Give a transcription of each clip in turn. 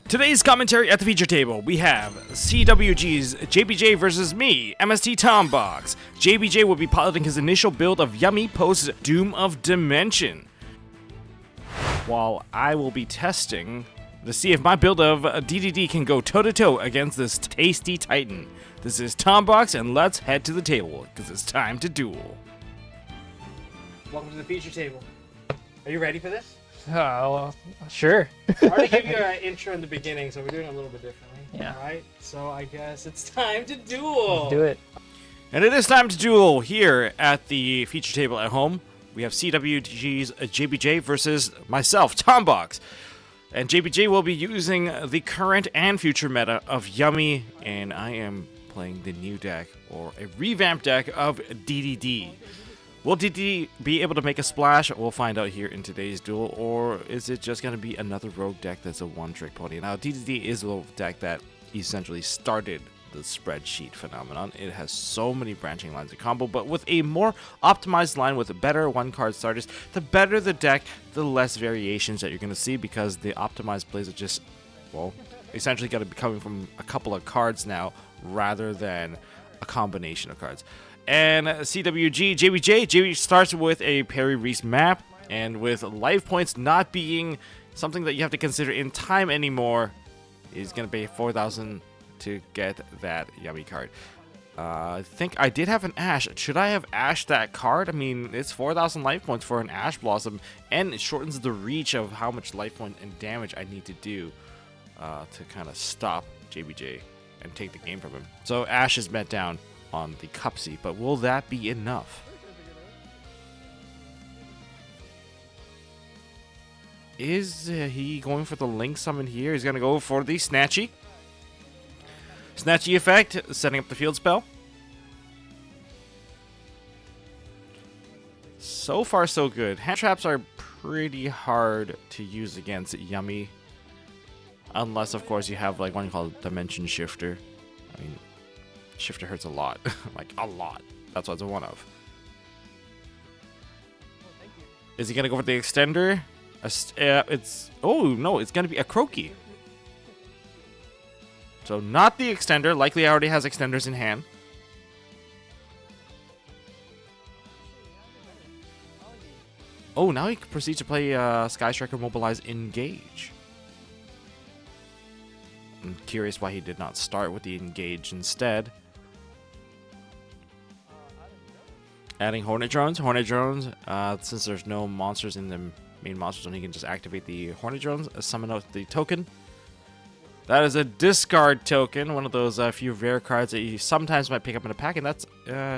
Today's commentary at the feature table, we have CWG's JBJ versus me, MST Tombox. JBJ will be piloting his initial build of Yummy post Doom of Dimension, while I will be testing to see if my build of DDD can go toe-to-toe against this tasty titan. This is Tombox, and let's head to the table, because it's time to duel. Welcome to the feature table. Are you ready for this? Well, sure. I already gave you an intro in the beginning, so we're doing it a little bit differently. Yeah. Alright, so I guess it's time to duel. Let's do it. And it is time to duel here at the feature table at home. We have CWG's JBJ versus myself, Tombox. And JBJ will be using the current and future meta of Yummy, and I am playing the new deck, or a revamped deck of DDD. Will DDD be able to make a splash? We'll find out here in today's duel, or is it just going to be another rogue deck that's a one-trick pony? Now, DDD is a deck that essentially started the spreadsheet phenomenon. It has so many branching lines of combo, but with a more optimized line with better one-card starters, the better the deck, the less variations that you're going to see, because the optimized plays are just, well, essentially going to be coming from a couple of cards now, rather than a combination of cards. And CWG, JBJ starts with a Perry Reese map, and with life points not being something that you have to consider in time anymore, he's going to pay 4,000 to get that Yummy card. I think I did have an Ash. Should I have Ashed that card? I mean, it's 4,000 life points for an Ash Blossom, and it shortens the reach of how much life point and damage I need to do to kind of stop JBJ and take the game from him. So Ash is met down on the Cupsy, but will that be enough? Is he going for the Link Summon here? He's going to go for the Snatchy. Snatchy effect, setting up the field spell. So far, so good. Hand traps are pretty hard to use against Yummy, unless, of course, you have like one called Dimension Shifter. I mean, Shifter hurts a lot. Like, a lot. That's what it's a one of. Is he going to go for the extender? Oh, no, it's going to be a Croaky. So, not the extender. Likely already has extenders in hand. Oh, now he proceeds to play Sky Striker Mobilize Engage. I'm curious why he did not start with the Engage instead. Adding Hornet Drones. Hornet Drones, since there's no monsters in the main monster zone, he can just activate the Hornet Drones, summon out the token. That is a discard token, one of those few rare cards that you sometimes might pick up in a pack, and that's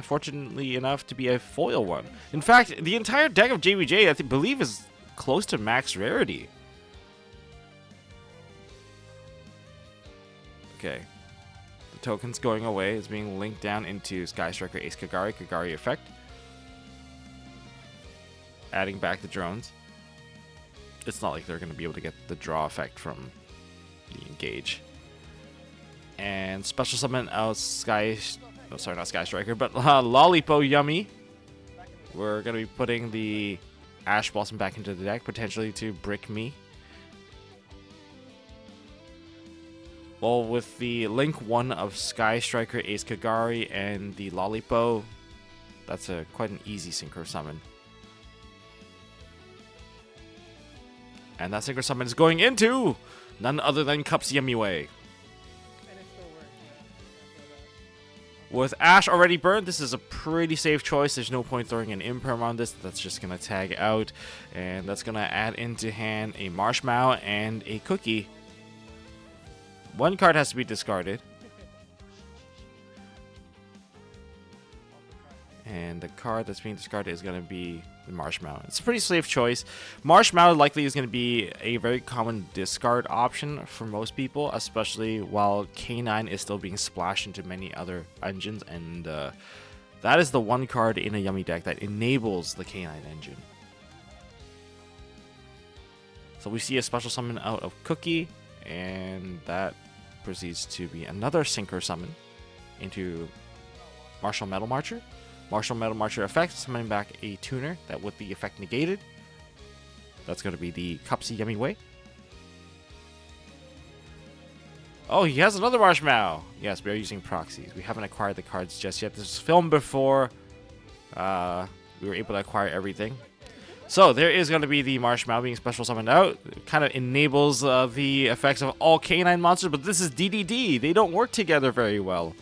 fortunately enough to be a foil one. In fact, the entire deck of JBJ, I believe, is close to max rarity. Okay. The token's going away. It's being linked down into Sky Striker Ace Kagari effect. Adding back the drones. It's not like they're going to be able to get the draw effect from the Engage. And special summon out not Sky Striker, but Lollipo Yummy. We're going to be putting the Ash Blossom back into the deck, potentially to brick me. Well, with the Link 1 of Sky Striker, Ace Kagari, and the Lollipo, that's quite an easy Synchro Summon. And that Synchro Summon is going into none other than Cup's Yummy Way. With Ash already burned, this is a pretty safe choice. There's no point throwing an Imperm on this. That's just going to tag out. And that's going to add into hand a Marshmallow and a Cookie. One card has to be discarded. And the card that's being discarded is going to be the Marshmallow. It's a pretty safe choice. Marshmallow likely is going to be a very common discard option for most people, especially while K9 is still being splashed into many other engines. And that is the one card in a Yummy deck that enables the K9 engine. So we see a special summon out of Cookie, and that proceeds to be another Synchro Summon into Martial Metal Marcher. Martial Metal Marcher effect, summoning back a tuner that with the effect negated. That's going to be the Cupsy Yummy Way. Oh, he has another Marshmallow. Yes, we are using proxies. We haven't acquired the cards just yet. This was filmed before we were able to acquire everything. So there is going to be the Marshmallow being special summoned out. It kind of enables the effects of all canine monsters, but this is DDD. They don't work together very well.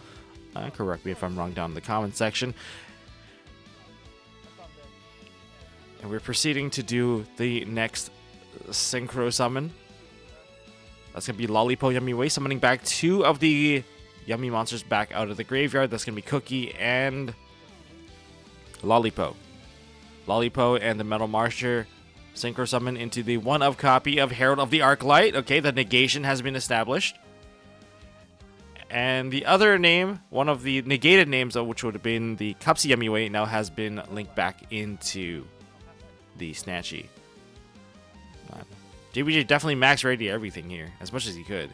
Correct me if I'm wrong down in the comment section. And we're proceeding to do the next synchro summon. That's going to be Lollipo Yummy Way, summoning back 2 of the yummy monsters back out of the graveyard. That's going to be Cookie and Lollipo. Lollipo and the Metal Marsher synchro summon into the 1-of copy of Herald of the Arclight. Okay, the negation has been established. And the other name, one of the negated names, which would have been the Cupsy Yummy Way, now has been linked back into the Snatchy. JBJ definitely max ready everything here, as much as he could.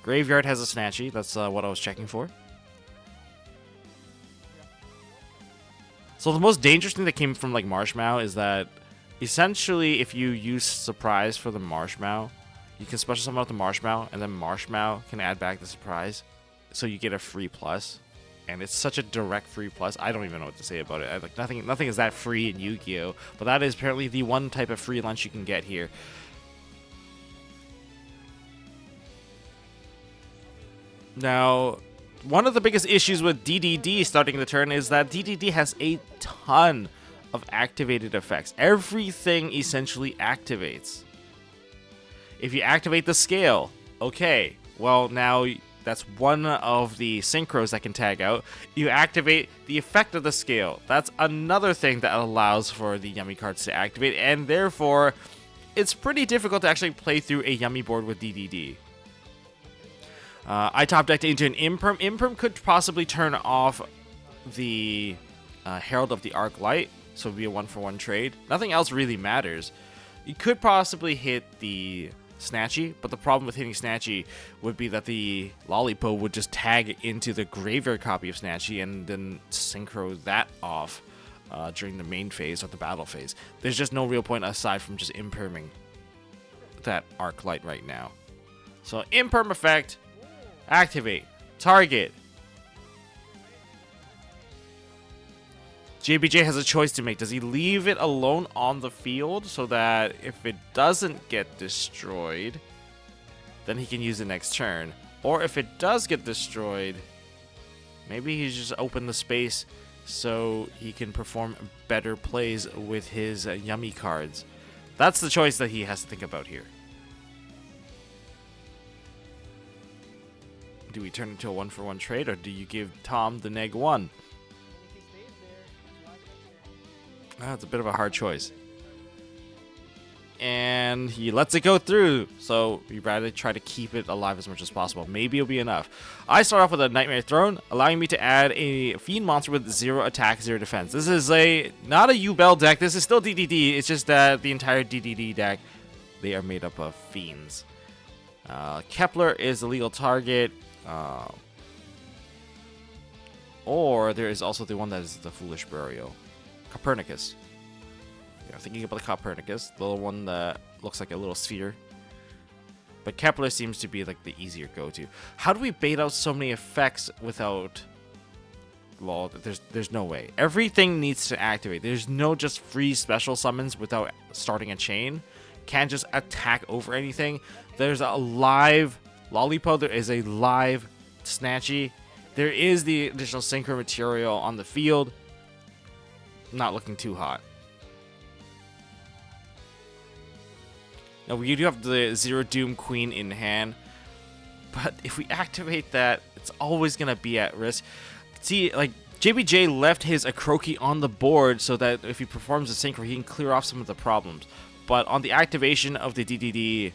Graveyard has a Snatchy. That's what I was checking for. So the most dangerous thing that came from like Marshmallow is that essentially if you use Surprise for the Marshmallow, you can special summon out the Marshmallow, and then Marshmallow can add back the Surprise, so you get a free plus. And it's such a direct free plus. I don't even know what to say about it. Like nothing is that free in Yu-Gi-Oh, but that is apparently the one type of free lunch you can get here. Now, one of the biggest issues with DDD starting the turn is that DDD has a ton of activated effects. Everything essentially activates. If you activate the scale, okay, well now that's one of the synchros that can tag out. You activate the effect of the scale. That's another thing that allows for the yummy cards to activate, and therefore, it's pretty difficult to actually play through a yummy board with DDD. I top decked into an Imperm. Imperm could possibly turn off the Herald of the Arclight, so it would be a 1-for-1 trade. Nothing else really matters. You could possibly hit the Snatchy, but the problem with hitting Snatchy would be that the Lollipo would just tag into the graveyard copy of Snatchy and then synchro that off during the main phase or the battle phase. There's just no real point aside from just imperming that Arclight right now. So imperm effect, activate, target. JBJ has a choice to make. Does he leave it alone on the field so that if it doesn't get destroyed, then he can use it next turn? Or if it does get destroyed, maybe he's just open the space so he can perform better plays with his yummy cards. That's the choice that he has to think about here. Do we turn into a 1-for-1 trade, or do you give Tom the neg 1? It's a bit of a hard choice. And he lets it go through, so we rather try to keep it alive as much as possible. Maybe it'll be enough. I start off with a Nightmare Throne, allowing me to add a Fiend monster with 0 attack, 0 defense. This is not a U-Bell deck. This is still DDD. It's just that the entire DDD deck, they are made up of Fiends. Kepler is the legal target. Or there is also the one that is the Foolish Burial. Copernicus. Yeah, thinking about the Copernicus, the little one that looks like a little sphere. But Kepler seems to be like the easier go-to. How do we bait out so many effects without... Well, there's no way. Everything needs to activate. There's no just free special summons without starting a chain. Can't just attack over anything. There's a live Lollipo. There is a live Snatchy. There is the additional synchro material on the field. Not looking too hot. Now we do have the Zero Doom Queen in hand, but if we activate that, it's always gonna be at risk. See, like JBJ left his Akroki on the board so that if he performs a synchro, he can clear off some of the problems. But on the activation of the DDD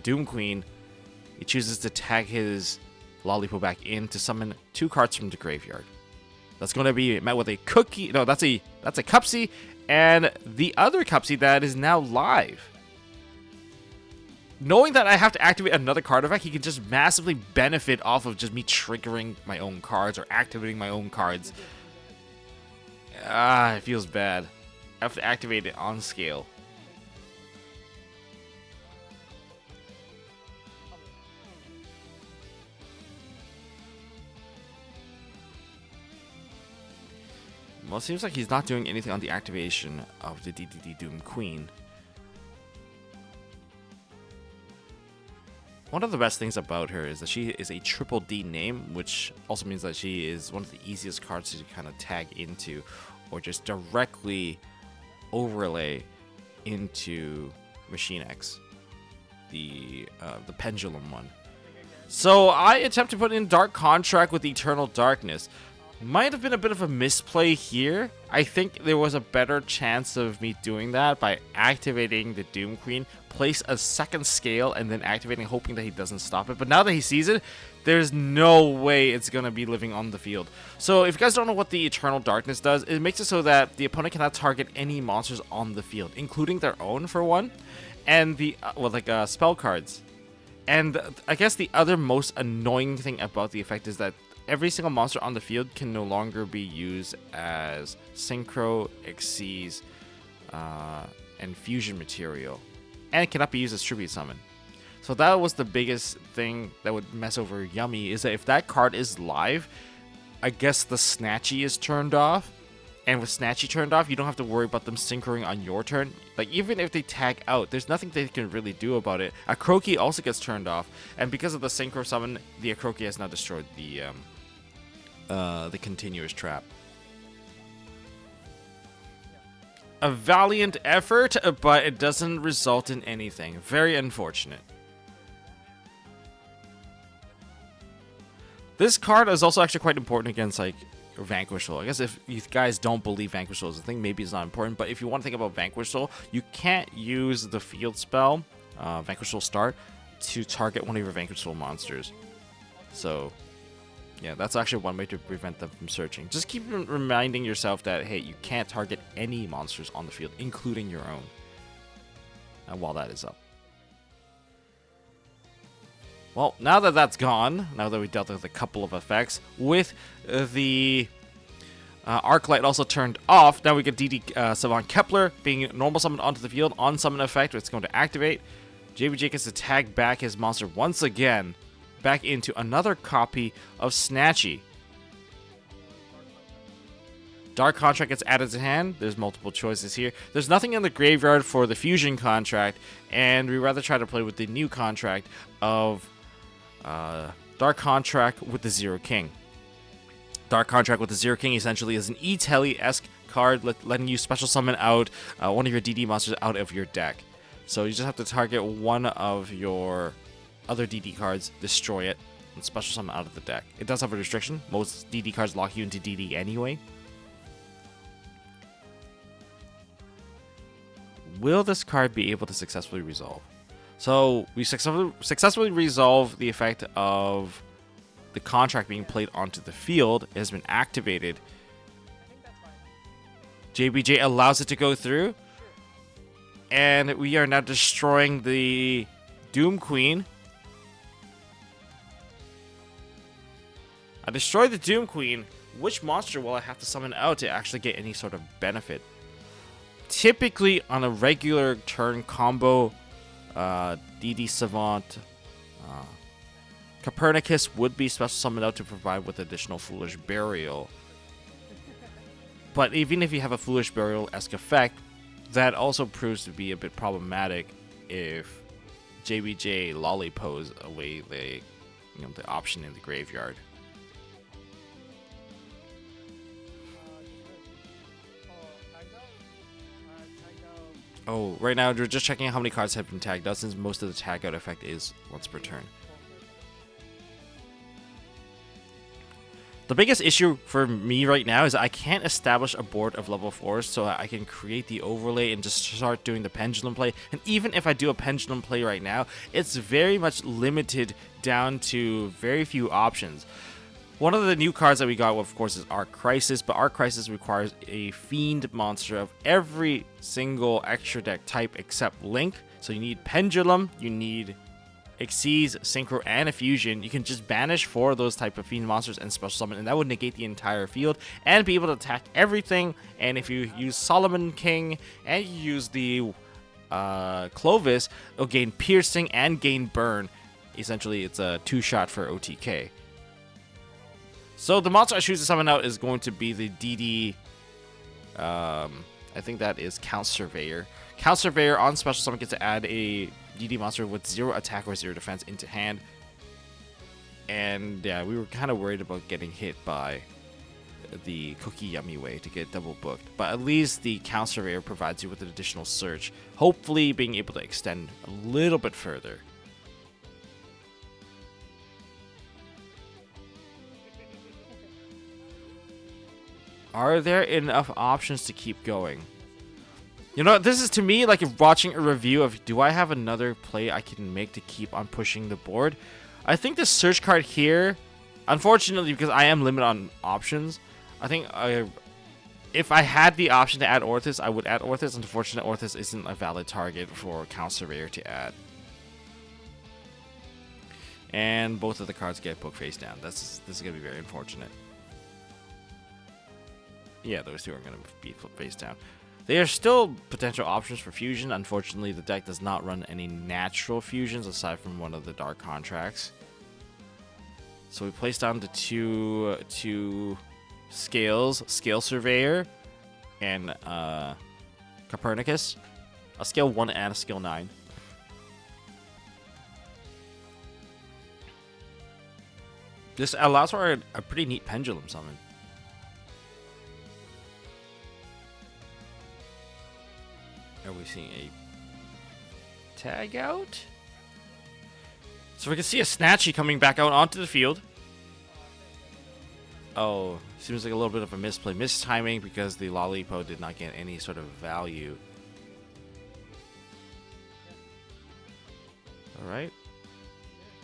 Doom Queen, he chooses to tag his Lollipo back in to summon 2 cards from the graveyard. That's going to be met with a cookie. No, that's a Cupsy, and the other Cupsy that is now live. Knowing that I have to activate another card effect, he can just massively benefit off of just me triggering my own cards or activating my own cards. It feels bad. I have to activate it on scale. Well, it seems like he's not doing anything on the activation of the DDD Doom Queen. One of the best things about her is that she is a triple D name, which also means that she is one of the easiest cards to kind of tag into or just directly overlay into Machine X, the pendulum one. So I attempt to put in Dark Contract with Eternal Darkness. Might have been a bit of a misplay here. I think there was a better chance of me doing that by activating the Doom Queen, place a second scale, and then activating, hoping that he doesn't stop it. But now that he sees it, there's no way it's going to be living on the field. So if you guys don't know what the Eternal Darkness does, it makes it so that the opponent cannot target any monsters on the field, including their own for one, and the spell cards. And I guess the other most annoying thing about the effect is that every single monster on the field can no longer be used as Synchro, Xyz, and Fusion material. And it cannot be used as Tribute Summon. So that was the biggest thing that would mess over Yummy, is that if that card is live, I guess the Snatchy is turned off. And with Snatchy turned off, you don't have to worry about them synchroing on your turn. Like, even if they tag out, there's nothing they can really do about it. Akroki also gets turned off. And because of the Synchro Summon, the Akroki has now destroyed the continuous trap. A valiant effort, but it doesn't result in anything. Very unfortunate. This card is also actually quite important against, like, Vanquish Soul. I guess if you guys don't believe Vanquish Soul is a thing, maybe it's not important, but if you want to think about Vanquish Soul, you can't use the field spell, Vanquish Soul Start, to target one of your Vanquish Soul monsters. So, yeah, that's actually one way to prevent them from searching. Just keep reminding yourself that, hey, you can't target any monsters on the field, including your own, and while that is up. Well, now that that's gone, now that we dealt with a couple of effects, with the Arc Light also turned off, now we get DD Savant Kepler being normal summoned onto the field on summon effect. It's going to activate. JBJ gets to tag back his monster once again back into another copy of Snatchy. Dark Contract gets added to hand. There's multiple choices here. There's nothing in the graveyard for the Fusion Contract, and we rather try to play with the new contract of Dark Contract with the Zero King. Dark Contract with the Zero King essentially is an E-Telly-esque card letting you special summon out one of your DD monsters out of your deck. So you just have to target one of your other DD cards, destroy it, and special summon out of the deck. It does have a restriction. Most DD cards lock you into DD anyway. Will this card be able to successfully resolve? So we successfully resolve the effect of the contract being played onto the field. It has been activated. JBJ allows it to go through. And we are now destroying the Doom Queen. I destroyed the Doom Queen. Which monster will I have to summon out to actually get any sort of benefit? Typically, on a regular turn combo, DD Savant, Copernicus would be special summoned out to provide with additional Foolish Burial. But even if you have a Foolish Burial-esque effect, that also proves to be a bit problematic if JBJ lollipos away the option in the graveyard. Oh, right now we're just checking how many cards have been tagged out, since most of the tag out effect is once per turn. The biggest issue for me right now is I can't establish a board of level 4s so I can create the overlay and just start doing the pendulum play. And even if I do a pendulum play right now, it's very much limited down to very few options. One of the new cards that we got, of course, is Arc Crisis, but Arc Crisis requires a Fiend monster of every single extra deck type except Link. So you need Pendulum, you need Xyz, Synchro, and a Fusion. You can just banish 4 of those type of Fiend monsters and special summon, and that would negate the entire field and be able to attack everything. And if you use Solomon King and you use the Clovis, it'll gain Piercing and gain Burn. Essentially, it's a 2-shot for OTK. So the monster I choose to summon out is going to be the DD I think that is Count Surveyor. Count Surveyor on special summon gets to add a DD monster with 0 attack or 0 defense into hand. And yeah, we were kind of worried about getting hit by the Cookie Yummy way to get double booked. But at least the Count Surveyor provides you with an additional search, hopefully being able to extend a little bit further. Are there enough options to keep going? You know, this is to me like watching a review of, do I have another play I can make to keep on pushing the board? I think the search card here, unfortunately, because I am limited on options, I think if I had the option to add Orthus, I would add Orthus. Unfortunately, Orthus isn't a valid target for Count Surveyor to add. And both of the cards get book face down. This is going to be very unfortunate. Yeah, those two are going to be flip face down. They are still potential options for fusion. Unfortunately, the deck does not run any natural fusions aside from one of the dark contracts. So we place down the two scales, Scale Surveyor and Copernicus. A scale 1 and a scale 9. This allows for a pretty neat pendulum summon. Are we seeing a tag out? So we can see a Snatchy coming back out onto the field. Oh, seems like a little bit of a misplay. Mistiming because the Lollipo did not get any sort of value. Alright.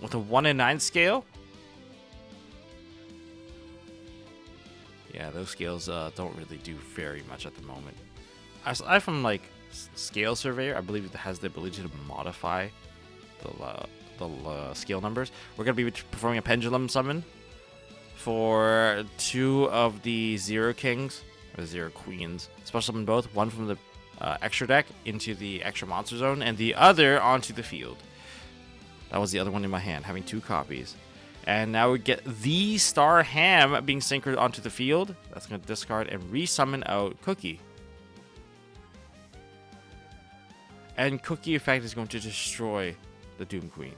With a 1 in 9 scale? Yeah, those scales don't really do very much at the moment. Aside from like Scale Surveyor, I believe it has the ability to modify the scale numbers. We're going to be performing a pendulum summon for 2 of the Zero Kings, or Zero Queens. Special summon both, one from the extra deck into the extra monster zone, and the other onto the field. That was the other one in my hand, having 2 copies. And now we get the Star Ham being synchroned onto the field. That's going to discard and resummon out Cookie. And Cookie effect is going to destroy the Doom Queen.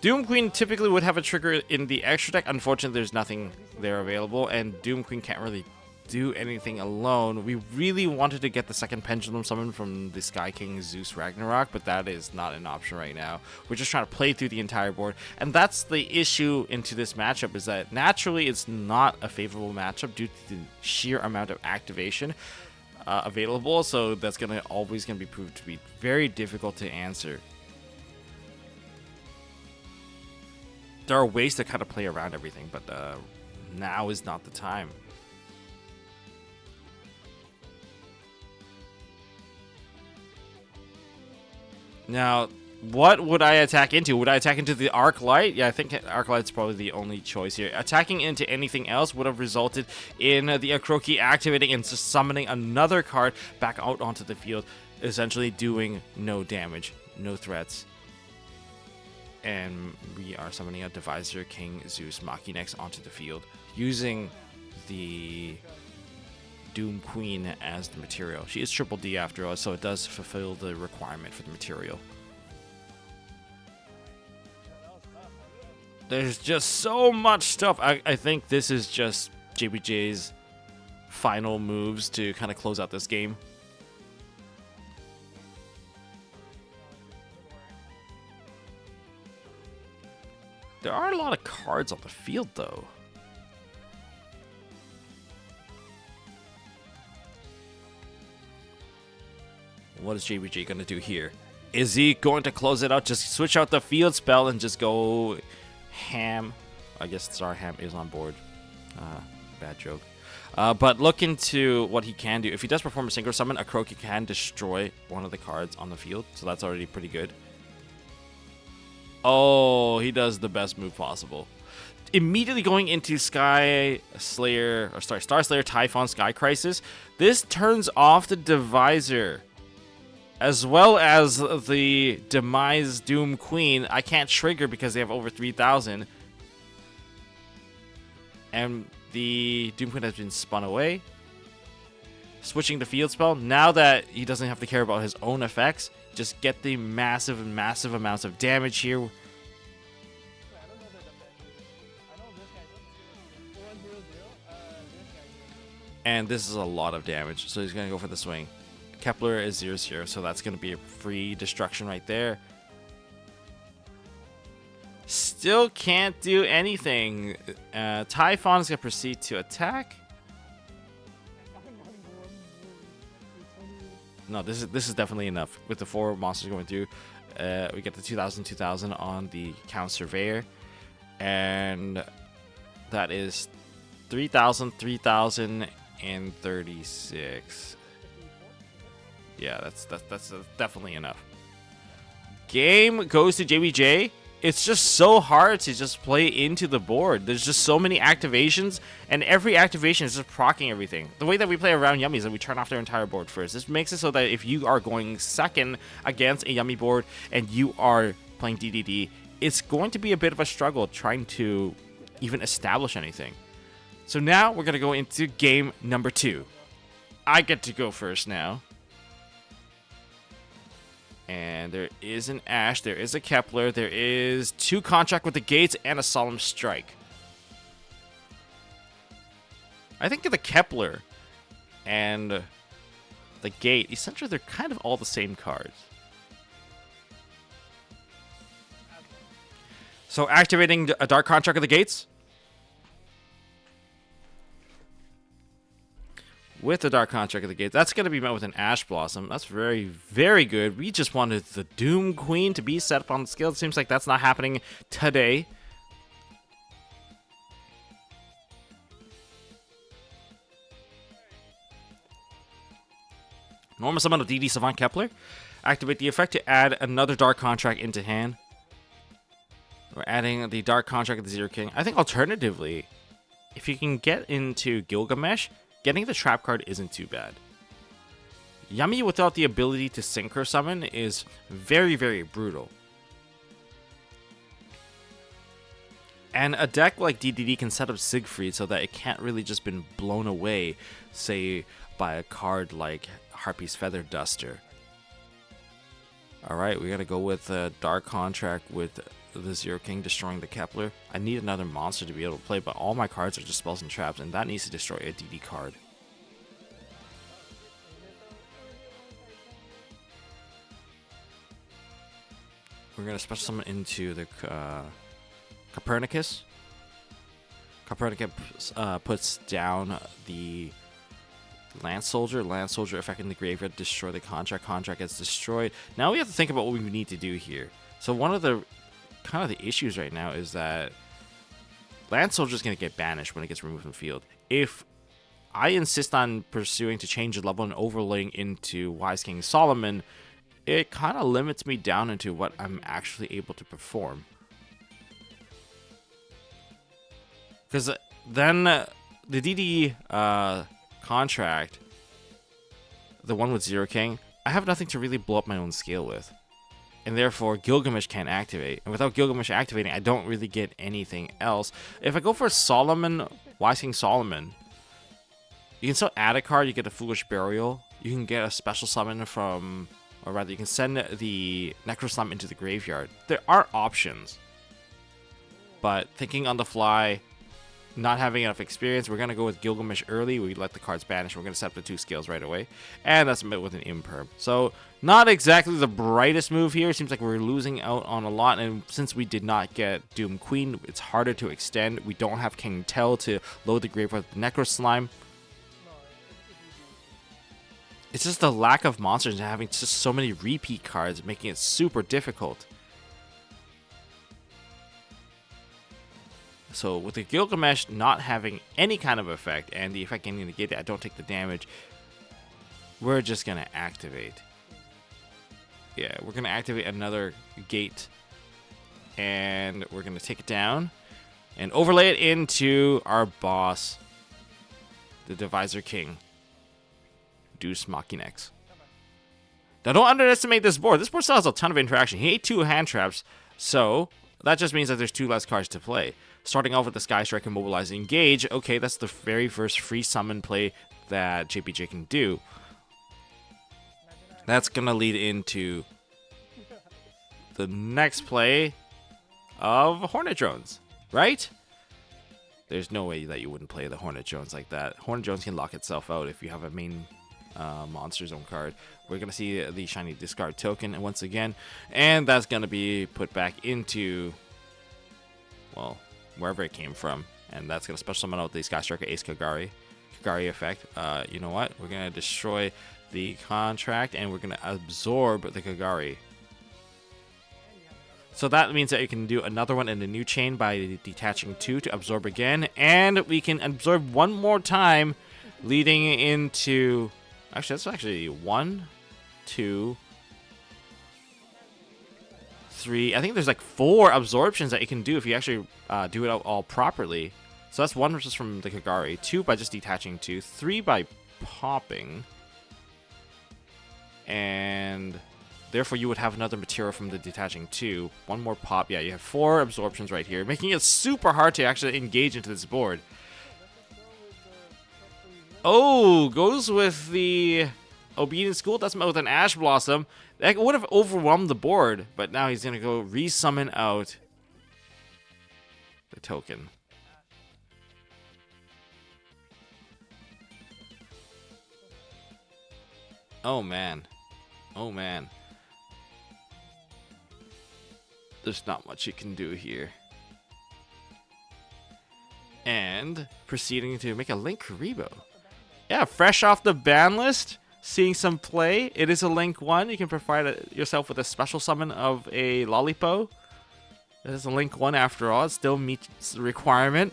Doom Queen typically would have a trigger in the extra deck. Unfortunately, there's nothing there available, and Doom Queen can't really do anything alone. We really wanted to get the second Pendulum summon from the Sky King Zeus Ragnarok, but that is not an option right now. We're just trying to play through the entire board, and that's the issue into this matchup, is that naturally it's not a favorable matchup due to the sheer amount of activation available, so that's always gonna be proved to be very difficult to answer. There are ways to kind of play around everything, but now is not the time. Now, what would I attack into? Would I attack into the Arc Light? Yeah, I think Arc Light's probably the only choice here. Attacking into anything else would have resulted in the Akroki activating and just summoning another card back out onto the field, essentially doing no damage, no threats. And we are summoning a Divisor King Zeus Machinex onto the field, using the Doom Queen as the material. She is triple D after all, so it does fulfill the requirement for the material. There's just so much stuff. I think this is just JBJ's final moves to kind of close out this game. There are a lot of cards on the field, though. What is JBJ going to do here? Is he going to close it out? Just switch out the field spell and just go ham? I guess Star Ham is on board. Bad joke. But look into what he can do. If he does perform a synchro summon, Akroki can destroy one of the cards on the field. So that's already pretty good. Oh, he does the best move possible. Immediately going into Star Slayer Typhon Sky Crisis. This turns off the Divisor, as well as the Demise Doom Queen. I can't trigger because they have over 3,000. And the Doom Queen has been spun away. switching the field spell, now that he doesn't have to care about his own effects, just get the massive amounts of damage here. And this is a lot of damage, so he's going to go for the swing. Kepler is 0-0, so that's going to be a free destruction right there. Still can't do anything. Typhon is going to proceed to attack. No, this is definitely enough. With the 4 monsters going through, we get the 2000 on the Count Surveyor. And that is 3,000, and 36. Yeah, that's definitely enough. Game goes to JBJ. It's just so hard to just play into the board. There's just so many activations, and every activation is just proccing everything. The way that we play around Yummy is that we turn off their entire board first. This makes it so that if you are going second against a Yummy board and you are playing DDD, it's going to be a bit of a struggle trying to even establish anything. So now we're going to go into game number 2. I get to go first now. And there is an Ash, there is a Kepler, there is 2 Contract with the Gates, and a Solemn Strike. I think the Kepler and the Gate, essentially they're kind of all the same cards. So activating a Dark Contract with the Gates. With the Dark Contract of the Gates, that's going to be met with an Ash Blossom. That's very, very good. We just wanted the Doom Queen to be set up on the scale. It seems like that's not happening today. Normal summon of DD Savant Kepler. Activate the effect to add another Dark Contract into hand. We're adding the Dark Contract of the Zero King. I think alternatively, if you can get into Gilgamesh, getting the trap card isn't too bad. Yummy without the ability to Synchro Summon is very, very brutal. And a deck like DDD can set up Siegfried so that it can't really just been blown away, say, by a card like Harpy's Feather Duster. Alright, we gotta go with a Dark Contract with the Zero King destroying the Kepler. I need another monster to be able to play, but all my cards are just spells and traps, and that needs to destroy a DD card. We're going to special summon into the Copernicus. Copernicus puts down the Lance Soldier. Lance Soldier affecting the graveyard, destroy the contract. Contract gets destroyed. Now we have to think about what we need to do here. So one of the kind of the issues right now is that Lance Soldier is going to get banished when it gets removed from the field. If I insist on pursuing to change the level and overlaying into Wise King Solomon, it kind of limits me down into what I'm actually able to perform. Because then the DD contract, the one with Zero King, I have nothing to really blow up my own scale with. And therefore, Gilgamesh can't activate. And without Gilgamesh activating, I don't really get anything else. If I go for Solomon, Wise King Solomon, you can still add a card. You get a Foolish Burial. You can get a special summon from, or rather, you can send the Necroslime into the graveyard. There are options. But thinking on the fly, not having enough experience, we're going to go with Gilgamesh early. We let the cards banish. We're going to set up the 2 scales right away. And that's met with an Imperm. So, not exactly the brightest move here. It seems like we're losing out on a lot. And since we did not get Doom Queen, it's harder to extend. We don't have King Tell to load the graveyard with Necroslime. It's just the lack of monsters and having just so many repeat cards, making it super difficult. So with the Gilgamesh not having any kind of effect, and the effect getting negated, I don't take the damage, we're just going to activate. Yeah, we're going to activate another gate, and we're going to take it down, and overlay it into our boss, the Divisor King, Deus Machinex. Now don't underestimate this board. This board still has a ton of interaction. He ate 2 hand traps, so that just means that there's 2 less cards to play. Starting off with the Sky Strike and Mobilize Engage. Okay, that's the very first free summon play that JPJ can do. That's going to lead into the next play of Hornet Drones, right? There's no way that you wouldn't play the Hornet Drones like that. Hornet Drones can lock itself out if you have a main Monster Zone card. We're going to see the shiny discard token and once again, and that's going to be put back into, well, wherever it came from. And that's going to special summon out the Sky Striker Ace Kagari effect. You know what? We're going to destroy the contract and we're going to absorb the Kagari. So that means that you can do another one in the new chain by detaching 2 to absorb again. And we can absorb one more time, leading into... Actually, that's actually 1, 2, 3. I think there's like 4 absorptions that you can do if you actually do it all properly. So that's 1 just from the Kagari, 2 by just detaching 2, 3 by popping. And... therefore, you would have another material from the detaching 2. 1 more pop. Yeah, you have 4 absorptions right here, making it super hard to actually engage into this board. Oh, goes with the Obedient School. That's with an Ash Blossom. That would have overwhelmed the board, but now he's going to go resummon out the token. Oh, man. Oh, man. There's not much you can do here. And proceeding to make a Link Karibo. Yeah, fresh off the ban list, seeing some play. It is a Link 1. You can provide yourself with a special summon of a Lollipo. It is a Link 1 after all. It still meets the requirement.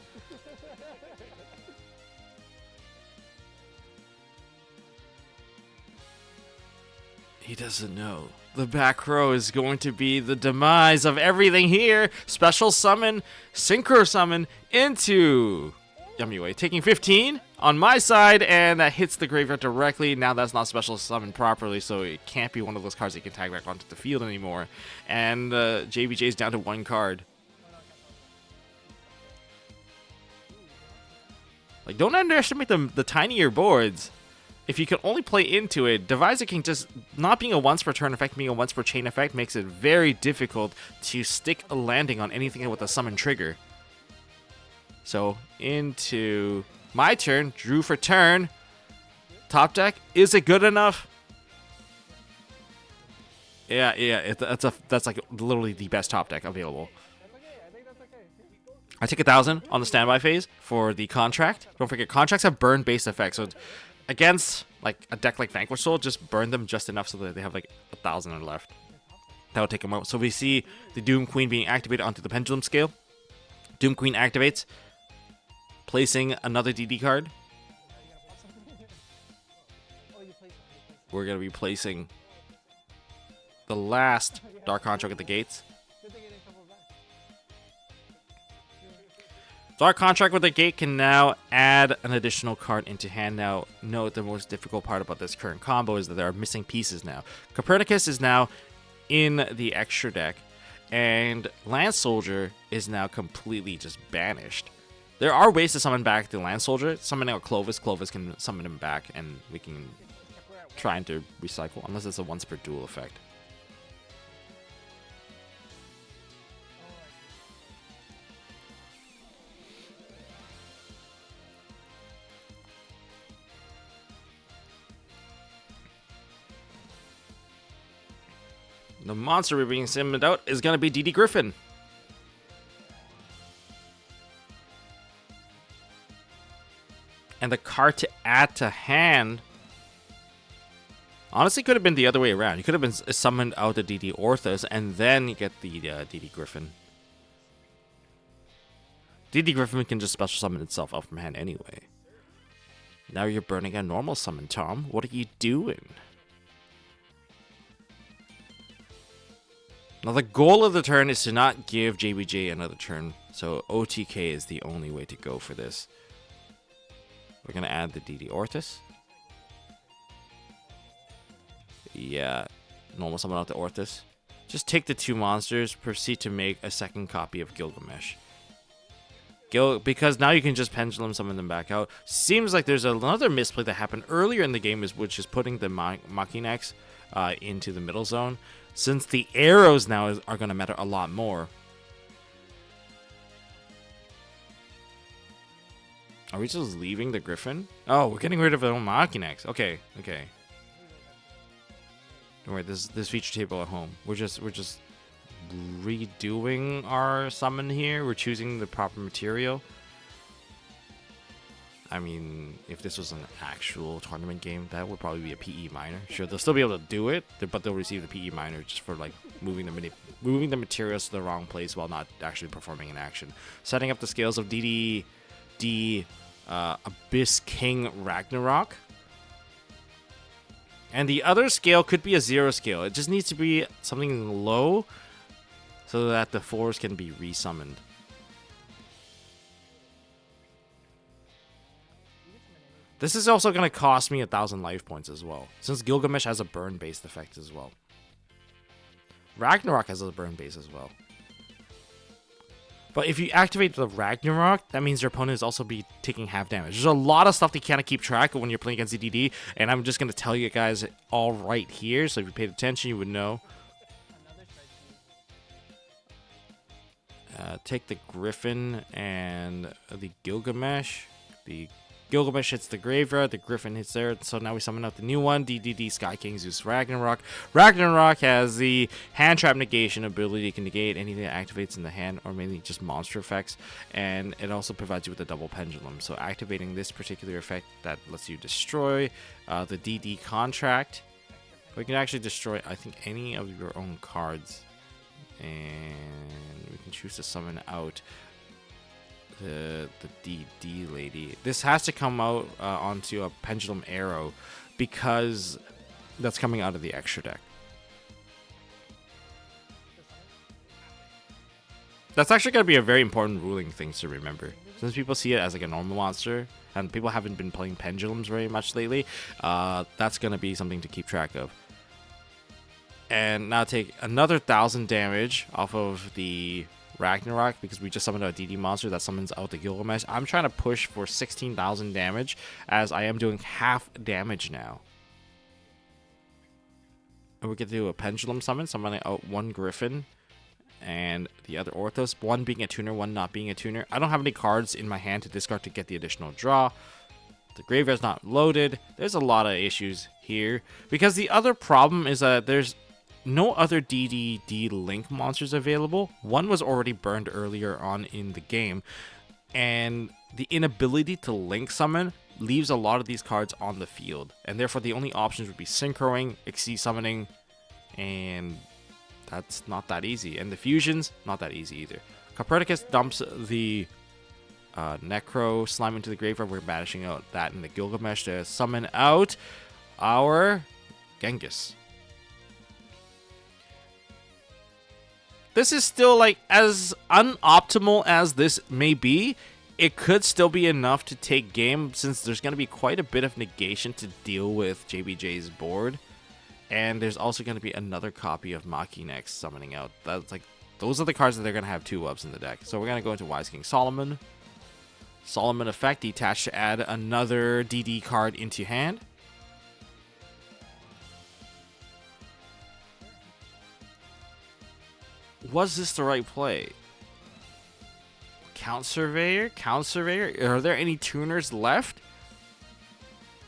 He doesn't know. The back row is going to be the demise of everything here. Special summon, synchro summon into Yummy, taking 15 on my side, and that hits the graveyard directly. Now that's not special summoned properly, so it can't be one of those cards that you can tag back onto the field anymore. And JBJ is down to 1 card. Like, don't underestimate the tinier boards. If you can only play into it, Divisor King just not being a once per turn effect, being a once per chain effect, makes it very difficult to stick a landing on anything with a summon trigger. So, into my turn, drew for turn. Top deck, is it good enough? Yeah, that's like literally the best top deck available. I take 1,000 on the standby phase for the contract. Don't forget, contracts have burn-based effects, so against like a deck like Vanquish Soul, just burn them just enough so that they have like 1,000 left. That will take them out. So we see the Doom Queen being activated onto the Pendulum Scale. Doom Queen activates, placing another DD card. We're going to be placing the last Dark Contract at the gates. Dark Contract with the gate can now add an additional card into hand. Now, note the most difficult part about this current combo is that there are missing pieces now. Copernicus is now in the extra deck, and Land Soldier is now completely just banished. There are ways to summon back the Land Soldier. Summoning out Clovis. Clovis can summon him back, and we can try to recycle, unless it's a once per duel effect. The monster we're being summoned out is going to be DD Griffin. And the card to add to hand honestly could have been the other way around. You could have been summoned out the DD Orthos and then you get the DD Griffin. DD Griffin can just special summon itself out from hand anyway. Now you're burning a normal summon, Tom. What are you doing? Now, the goal of the turn is to not give JBJ another turn, so OTK is the only way to go for this. We're going to add the DD Orthos. Yeah, normal summon out the Orthos. Just take the 2 monsters, proceed to make a second copy of Gilgamesh. because now you can just pendulum summon them back out. Seems like there's another misplay that happened earlier in the game, which is putting the Machinex into the middle zone. Since the arrows now are going to matter a lot more. Are we just leaving the Griffin? Oh, we're getting rid of the Machinex. Okay. Don't worry, this feature table at home. We're just redoing our summon here. We're choosing the proper material. I mean, if this was an actual tournament game, that would probably be a PE minor. Sure, they'll still be able to do it, but they'll receive the PE minor just for like moving the materials to the wrong place while not actually performing an action. Setting up the scales of DD Abyss King Ragnarok. And the other scale could be a 0 scale. It just needs to be something low so that the 4s can be resummoned. This is also going to cost me 1,000 life points as well, since Gilgamesh has a burn-based effect as well. Ragnarok has a burn-base as well. But if you activate the Ragnarok, that means your opponent is also be taking half damage. There's a lot of stuff that you can't keep track of when you're playing against ZDD, and I'm just going to tell you guys all right here, so if you paid attention, you would know. Take the Griffin and the Gilgamesh. The Gilgamesh hits the graveyard, the Griffin hits there, so now we summon out the new one, DDD Sky King Zeus Ragnarok. Ragnarok has the hand trap negation ability. It can negate anything that activates in the hand, or mainly just monster effects, and it also provides you with a double pendulum. So activating this particular effect that lets you destroy the DD contract. We can actually destroy, I think, any of your own cards, and we can choose to summon out the DD lady. This has to come out onto a pendulum arrow because that's coming out of the extra deck. That's actually going to be a very important ruling thing to remember, since people see it as like a normal monster and people haven't been playing pendulums very much lately. That's going to be something to keep track of. And now take another 1,000 damage off of the Ragnarok because we just summoned a DD monster that summons out the Gilgamesh. I'm trying to push for 16,000 damage as I am doing half damage now. And we can do a pendulum summon, summoning out one Griffin and the other Orthos, one being a tuner, one not being a tuner. I don't have any cards in my hand to discard to get the additional draw. The graveyard's not loaded. There's a lot of issues here because the other problem is that there's no other DDD Link monsters available. One was already burned earlier on in the game, and the inability to Link summon leaves a lot of these cards on the field, and therefore the only options would be Synchroing, Xyz summoning, and that's not that easy. And the fusions, not that easy either. Copernicus dumps the Necro Slime into the graveyard. We're banishing out that in the Gilgamesh to summon out our Genghis. This is still, like, as unoptimal as this may be, it could still be enough to take game, since there's going to be quite a bit of negation to deal with JBJ's board. And there's also going to be another copy of Machinex summoning out. That's like, those are the cards that they're going to have 2-ups in the deck. So we're going to go into Wise King Solomon. Solomon effect, detach to add another DD card into hand. Was this the right play? Count Surveyor? Count Surveyor? Are there any tuners left?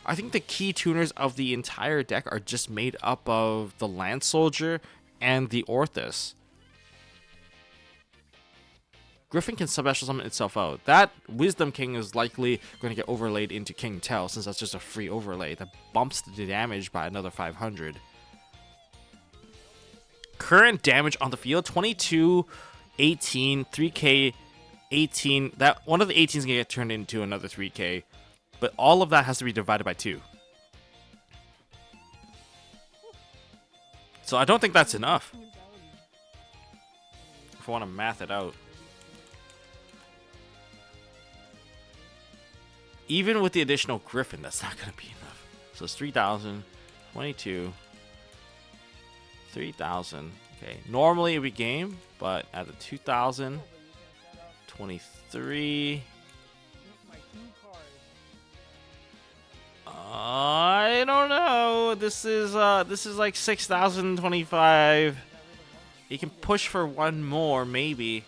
I think the key tuners of the entire deck are just made up of the Land Soldier and the Orthos. Griffin can special summon itself out. That Wisdom King is likely going to get overlaid into King Tell, since that's just a free overlay that bumps the damage by another 500. Current damage on the field, 22, 18, 3k, 18. That one of the 18s gonna get turned into another 3k, but all of that has to be divided by 2. So I don't think that's enough. If I want to math it out. Even with the additional Griffin, that's not going to be enough. So it's 3,000, 22, 3,000. Okay, normally it would be game, but at the 2,000, 23. I don't know. This is like 6,025. He can push for one more, maybe.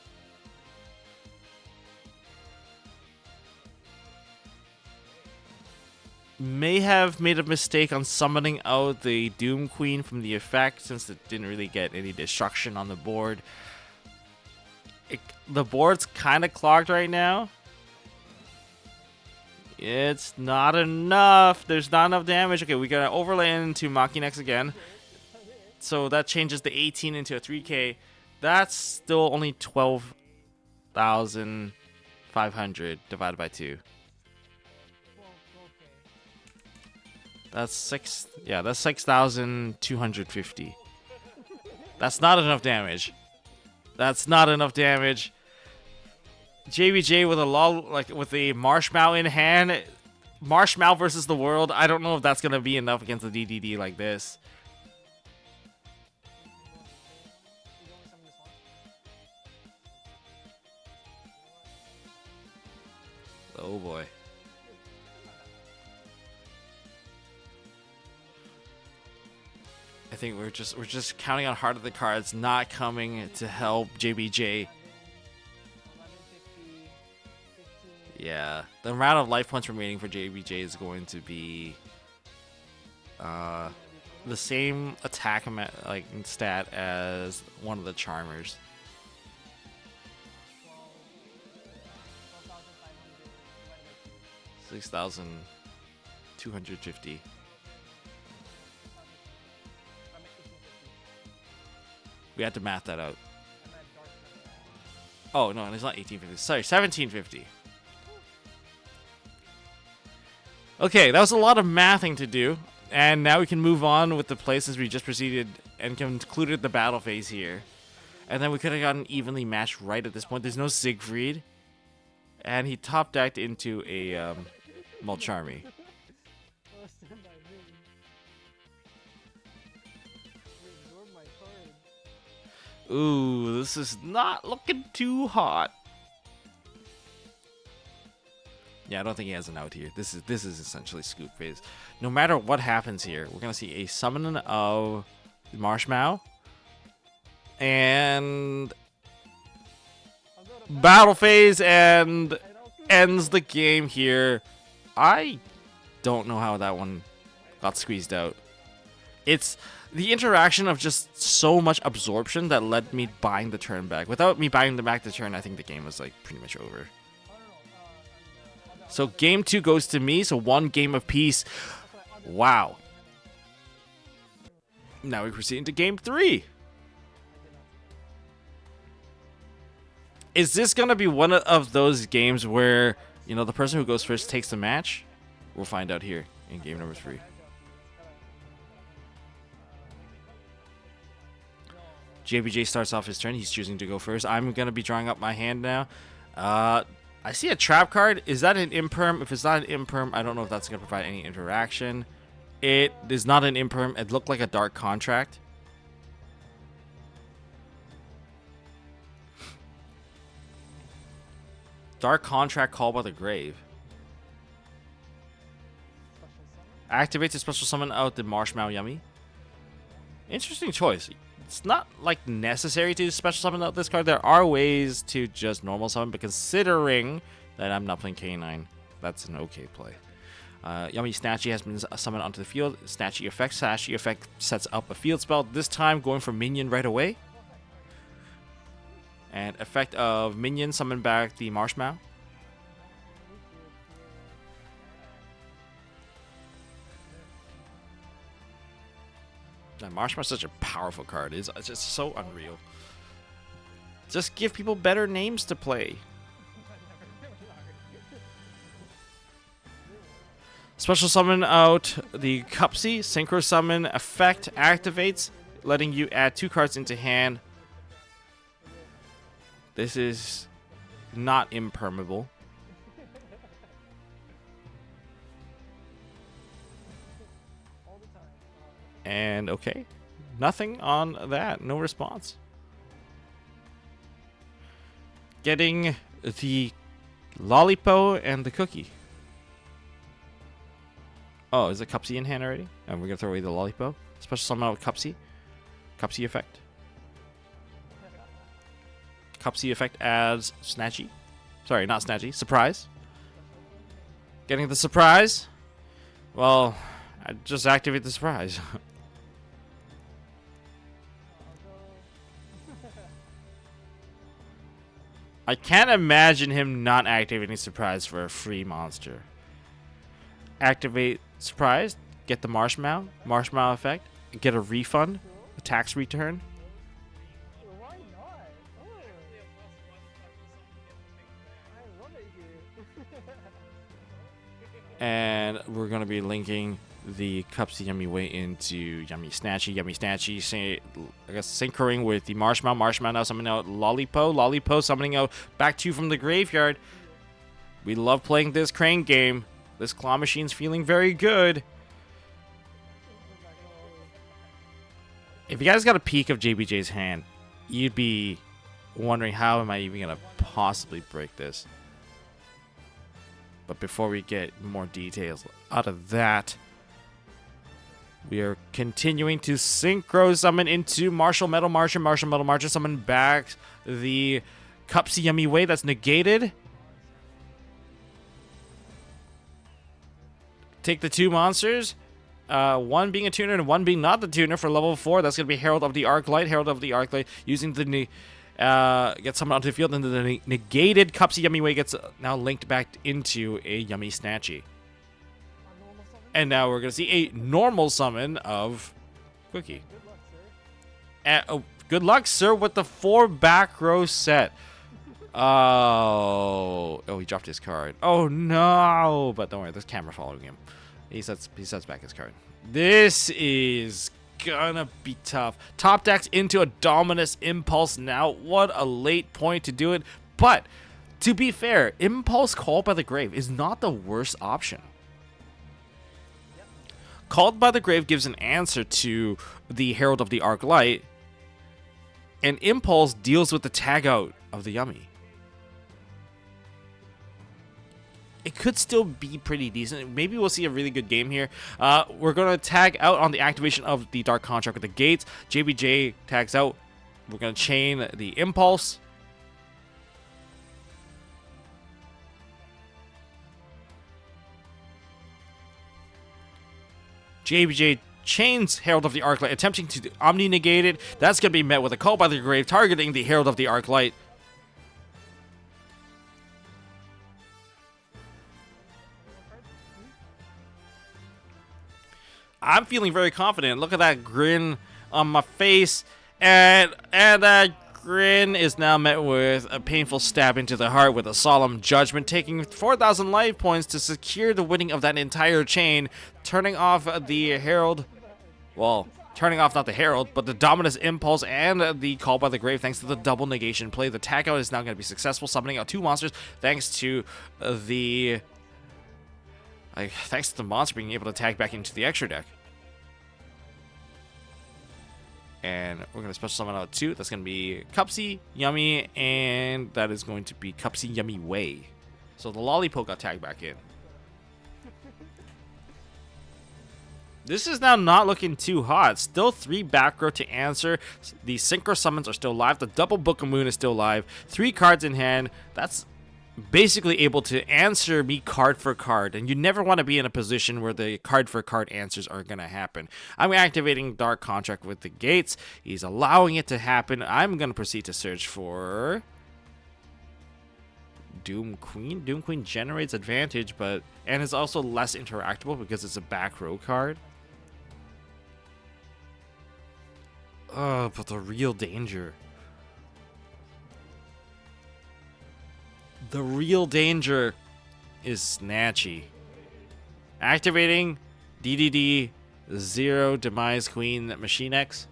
May have made a mistake on summoning out the Doom Queen from the effect, since it didn't really get any destruction on the board. The board's kind of clogged right now. It's not enough. There's not enough damage. Okay, we gotta overlay into Machinex again. So that changes the 18 into a 3K. That's still only 12,500 divided by 2. That's 6,250. That's not enough damage. That's not enough damage. JBJ with with a Marshmallow in hand. Marshmallow versus the world. I don't know if that's gonna be enough against the DDD like this. Oh boy. I think we're just counting on Heart of the Cards not coming to help JBJ. Yeah, the amount of life points remaining for JBJ is going to be the same attack stat as one of the Charmers. $6,250. We had to math that out. Oh no, it's not 1850. Sorry, 1750. Okay, that was a lot of mathing to do, and now we can move on with the places we just proceeded and concluded the battle phase here. And then we could have gotten evenly matched right at this point. There's no Siegfried, and he top decked into a Mulcharmy. Ooh, this is not looking too hot. Yeah, I don't think he has an out here. This is essentially scoop phase. No matter what happens here, we're gonna see a summon of Marshmallow and battle phase, and ends the game here. I don't know how that one got squeezed out. It's the interaction of just so much absorption that led me buying the turn back. Without me buying back the turn, I think the game was like pretty much over. So game 2 goes to me, so 1 game apiece. Wow. Now we proceed into game 3. Is this going to be one of those games where, you know, the person who goes first takes the match? We'll find out here in game number 3. JBJ starts off his turn. He's choosing to go first. I'm going to be drawing up my hand now. I see a trap card. Is that an imperm? If it's not an imperm, I don't know if that's going to provide any interaction. It is not an imperm. It looked like a dark contract. Dark contract called by the grave. Activates a special summon out the Marshmallow Yummy. Interesting choice. It's not like necessary to special summon out this card. There are ways to just normal summon, but considering that I'm not playing K9, that's an okay play. Yummy Snatchy has been summoned onto the field. Snatchy effect. Snatchy effect sets up a field spell. This time going for minion right away. And effect of minion, summon back the Marshmallow. That Marshmallow's such a powerful card. It's just so unreal. Just give people better names to play. Special summon out the Cupsy. Synchro summon effect activates, letting you add 2 cards into hand. This is not impermeable. And okay, nothing on that. No response. Getting the Lollipo and the Cookie. Oh, is it Cupsy in hand already? And we're gonna throw away the Lollipo. Special summon out Cupsy. Cupsy effect. Cupsy effect adds Snatchy. Sorry, not Snatchy. Surprise. Getting the surprise. Well, I just activate the surprise. I can't imagine him not activating surprise for a free monster. Activate surprise, get the marshmallow effect, get a refund, a tax return. Why not? Oh, I love it here. And we're gonna be linking the Cupsy Yummy Way into Yummy Snatchy, I guess synchroning with the Marshmallow now summoning out Lollipo summoning out back 2 from the graveyard. We love playing this crane game. This claw machine's feeling very good. If you guys got a peek of JBJ's hand, you'd be wondering how am I even gonna possibly break this. But before we get more details out of that, we are continuing to synchro summon into Marshall Metal Marcher, summon back the Cupsy Yummy Way that's negated. Take the 2 monsters, one being a tuner and one being not the tuner for level 4. That's going to be Herald of the Arclight, using the gets summoned onto the field, and the negated Cupsy Yummy Way gets now linked back into a Yummy Snatchy. And now we're going to see a normal summon of Cookie. Good luck, sir, with the 4 back row set. Oh, he dropped his card. Oh, no. But don't worry, there's camera following him. He sets back his card. This is gonna be tough. Top decks into a Dominus Impulse now. What a late point to do it. But, to be fair, Impulse Called by the Grave is not the worst option. Called by the Grave gives an answer to the Herald of the Arclight, and Impulse deals with the tag out of the Yummy. It could still be pretty decent. Maybe we'll see a really good game here. We're going to tag out on the activation of the Dark Contract with the Gates. JBJ tags out. We're going to chain the Impulse. JBJ chains Herald of the Arclight, attempting to Omni-negate it. That's going to be met with a Call by the Grave, targeting the Herald of the Arclight. I'm feeling very confident. Look at that grin on my face. And that grin is now met with a painful stab into the heart with a solemn judgment, taking 4,000 life points to secure the winning of that entire chain, turning off the Herald. Well, turning off not the Herald, but the Dominus Impulse and the Call by the Grave thanks to the double negation play. The tag out is now going to be successful, summoning out 2 monsters thanks to the monster being able to tag back into the extra deck. And we're going to special summon out 2. That's going to be Cupsy, Yummy, and that is going to be Cupsy Yummy Way. So the Lollipo got tagged back in. This is now not looking too hot. Still 3 back row to answer. The Synchro summons are still live. The double Book of Moon is still live. 3 cards in hand. That's basically able to answer me card for card, and you never want to be in a position where the card for card answers are going to happen. I'm activating Dark Contract with the Gates. He's allowing it to happen. I'm going to proceed to search for Doom Queen. Doom Queen generates advantage, and is also less interactable because it's a back row card. Oh, but the real danger. The real danger is Snatchy. Activating DDD 0 Demise Queen Machine X.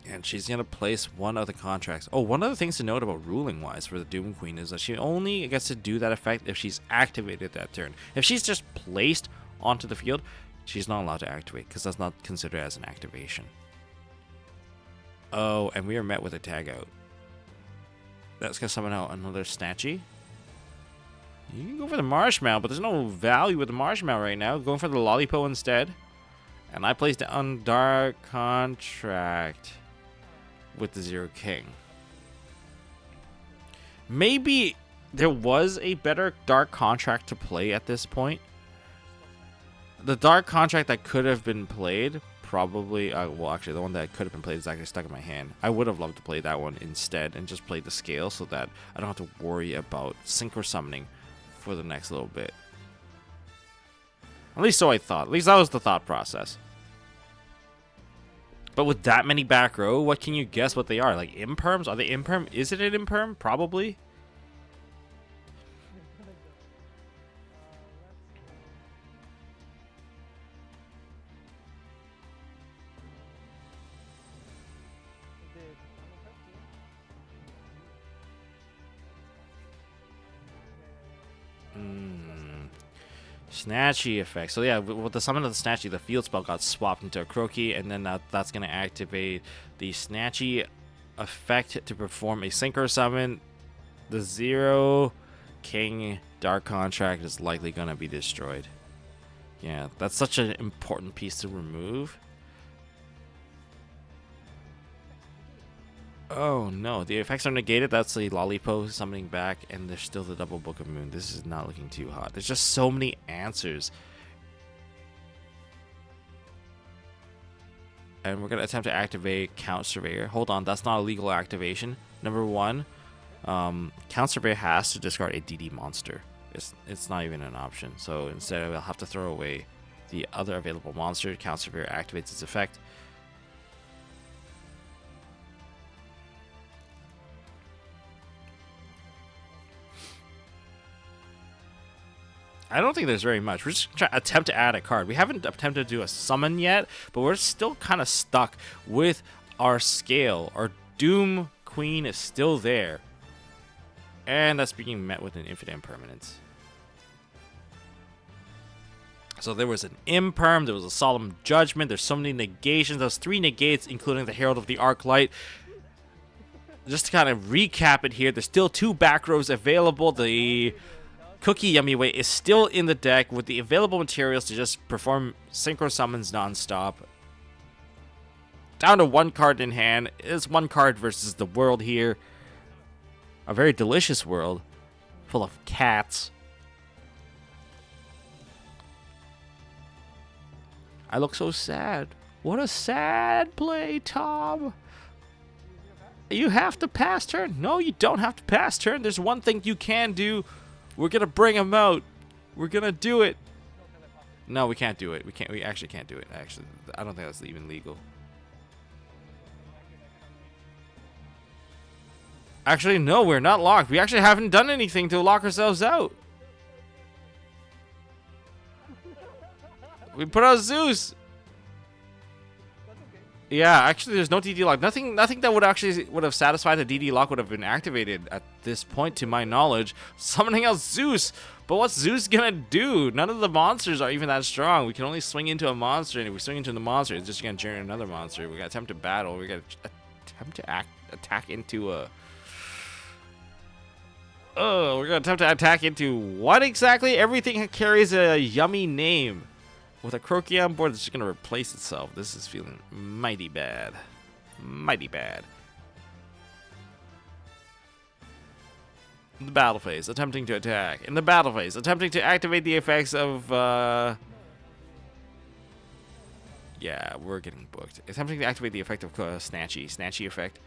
And she's going to place 1 of the contracts. Oh, one of the things to note about ruling wise for the Doom Queen is that she only gets to do that effect if she's activated that turn. If she's just placed onto the field, she's not allowed to activate because that's not considered as an activation. Oh, and we are met with a tag out. That's gonna summon out another Snatchy. You can go for the Marshmallow, but there's no value with the Marshmallow right now. Going for the Lollipo instead. And I placed it on Dark Contract with the Zero King. Maybe there was a better Dark Contract to play at this point. The Dark Contract that could have been played, probably, well, actually, the one that could have been played is actually stuck in my hand. I would have loved to play that one instead and just play the scale so that I don't have to worry about synchro summoning for the next little bit. At least so I thought. At least that was the thought process. But with that many back row, what can you guess what they are? Like imperms? Are they imperm? Is it an imperm? Probably. Snatchy effect. So yeah, with the summon of the Snatchy, the field spell got swapped into a Croaky, and then that's going to activate the Snatchy effect to perform a Synchro Summon. The Zero King Dark Contract is likely going to be destroyed. Yeah, that's such an important piece to remove. Oh no, the effects are negated. That's the Lollipo summoning back, and there's still the double Book of Moon. This is not looking too hot. There's just so many answers. And we're going to attempt to activate Count Surveyor. Hold on, that's not a legal activation. Number one, Count Surveyor has to discard a DD monster. It's not even an option. So instead, we'll have to throw away the other available monster. Count Surveyor activates its effect. I don't think there's very much. We're just trying to attempt to add a card. We haven't attempted to do a summon yet, but we're still kind of stuck with our scale. Our Doom Queen is still there. And that's being met with an infinite impermanence. So there was an imperm, there was a solemn judgment, there's so many negations. Those 3 negates, including the Herald of the Arclight. Just to kind of recap it here, there's still 2 back rows available. The Cookie Yummy Way is still in the deck with the available materials to just perform Synchro Summons non-stop. Down to 1 card in hand. It's 1 card versus the world here. A very delicious world full of cats. I look so sad. What a sad play, Tom. You have to pass turn. No, you don't have to pass turn. There's one thing you can do. We're gonna bring him out. We're gonna do it. No, we can't do it. We can't. We actually can't do it. Actually, I don't think that's even legal. Actually, no, we're not locked. We actually haven't done anything to lock ourselves out. We put out Zeus. Yeah, actually, there's no DD lock. Nothing that would have satisfied the DD lock would have been activated at this point, to my knowledge. Summoning out Zeus, but what's Zeus gonna do? None of the monsters are even that strong. We can only swing into a monster, and if we swing into the monster, it's just gonna generate another monster. We gotta attempt to battle. We gotta attempt to attack into a. Oh, we're gonna attempt to attack into what exactly? Everything carries a yummy name. With a Croaky on board, it's just going to replace itself. This is feeling mighty bad. Mighty bad. In the battle phase, attempting to attack. In the battle phase, attempting to activate the effects of... Yeah, we're getting booked. Attempting to activate the effect of Snatchy. Snatchy effect.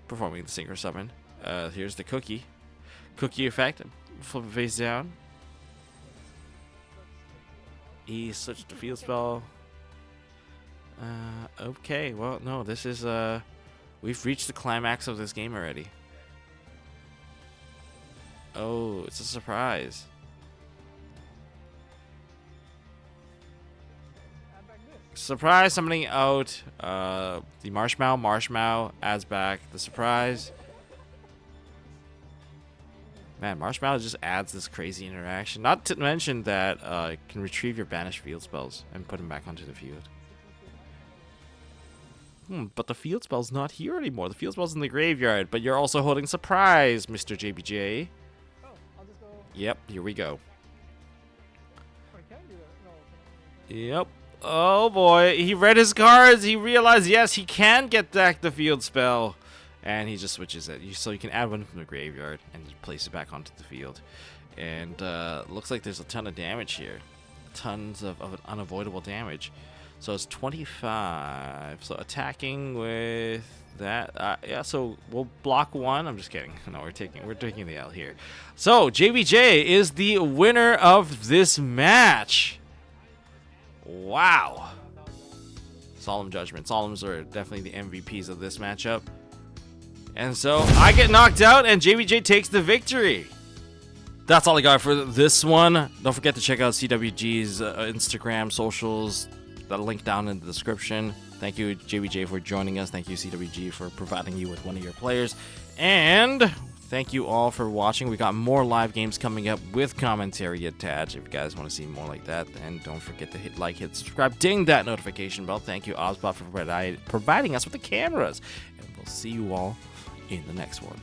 Performing the Synchro Summon. Here's the Cookie. Cookie effect. Flip it face down. He switched to field spell. Okay, well, no, this is, we've reached the climax of this game already. Oh, it's a surprise. Surprise summoning out, the Marshmallow adds back the surprise. Man, Marshmallow just adds this crazy interaction. Not to mention that it can retrieve your banished field spells and put them back onto the field. But the field spell's not here anymore. The field spell's in the graveyard, but you're also holding surprise, Mr. JBJ. Oh, I'll just go. Yep, here we go. I can't do that. No. Yep. Oh boy, he read his cards. He realized, yes, he can get back the field spell. And he just switches it. So you can add one from the graveyard and place it back onto the field. And looks like there's a ton of damage here. Tons of unavoidable damage. So it's 25. So attacking with that. Yeah, so we'll block one. I'm just kidding. No, we're taking the L here. So JBJ is the winner of this match. Wow. Solemn Judgment. Solemns are definitely the MVPs of this matchup. And so I get knocked out and JBJ takes the victory. That's all I got for this one. Don't forget to check out CWG's Instagram, socials. That'll link down in the description. Thank you, JBJ, for joining us. Thank you, CWG, for providing you with one of your players. And thank you all for watching. We got more live games coming up with commentary attached. If you guys want to see more like that, then don't forget to hit like, hit subscribe, ding that notification bell. Thank you, OBSBOT, for providing us with the cameras. And we'll see you all in the next one.